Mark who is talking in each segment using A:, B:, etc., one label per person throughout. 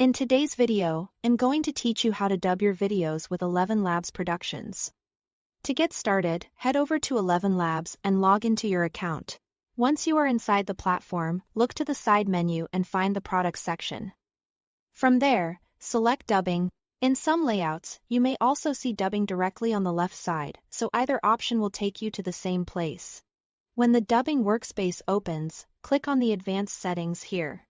A: In today's video, I'm going to teach you how to dub your videos with ElevenLabs Productions. To get started, head over to ElevenLabs and log into your account. Once you are inside the platform, look to the side menu and find the Products section. From there, select Dubbing. In some layouts, you may also see dubbing directly on the left side, so either option will take you to the same place. When the dubbing workspace opens, click on the Advanced settings here.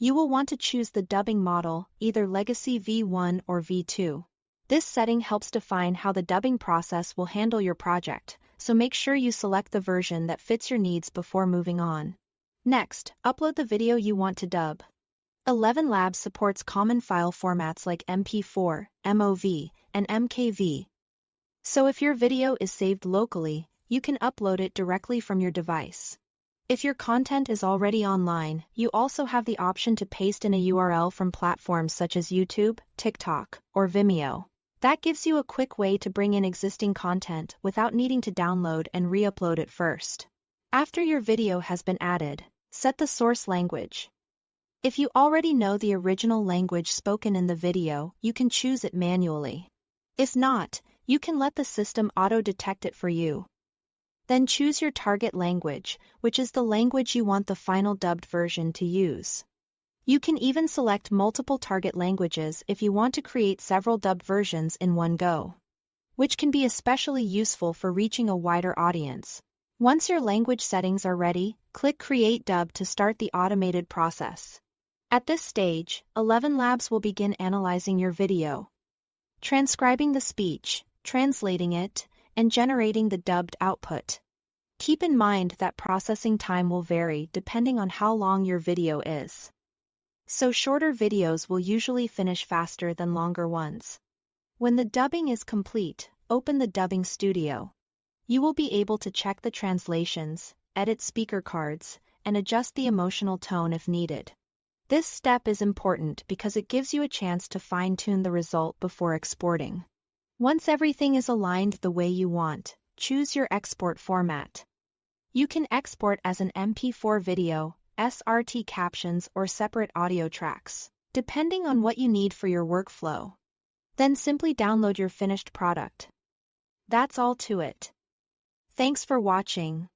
A: You will want to choose the dubbing model, either Legacy V1 or V2. This setting helps define how the dubbing process will handle your project, so make sure you select the version that fits your needs before moving on. Next, upload the video you want to dub. ElevenLabs supports common file formats like MP4, MOV, and MKV. So if your video is saved locally, you can upload it directly from your device. If your content is already online, you also have the option to paste in a URL from platforms such as YouTube, TikTok, or Vimeo. That gives you a quick way to bring in existing content without needing to download and re-upload it first. After your video has been added, set the source language. If you already know the original language spoken in the video, you can choose it manually. If not, you can let the system auto-detect it for you. Then choose your target language, which is the language you want the final dubbed version to use. You can even select multiple target languages if you want to create several dubbed versions in one go, which can be especially useful for reaching a wider audience. Once your language settings are ready, click Create Dub to start the automated process. At this stage, ElevenLabs will begin analyzing your video, transcribing the speech, translating it, and generating the dubbed output. Keep in mind that processing time will vary depending on how long your video is. So shorter videos will usually finish faster than longer ones. When the dubbing is complete, open the Dubbing Studio. You will be able to check the translations, edit speaker cards, and adjust the emotional tone if needed. This step is important because it gives you a chance to fine-tune the result before exporting. Once everything is aligned the way you want, choose your export format. You can export as an MP4 video, SRT captions, or separate audio tracks, depending on what you need for your workflow. Then simply download your finished product. That's all to it. Thanks for watching.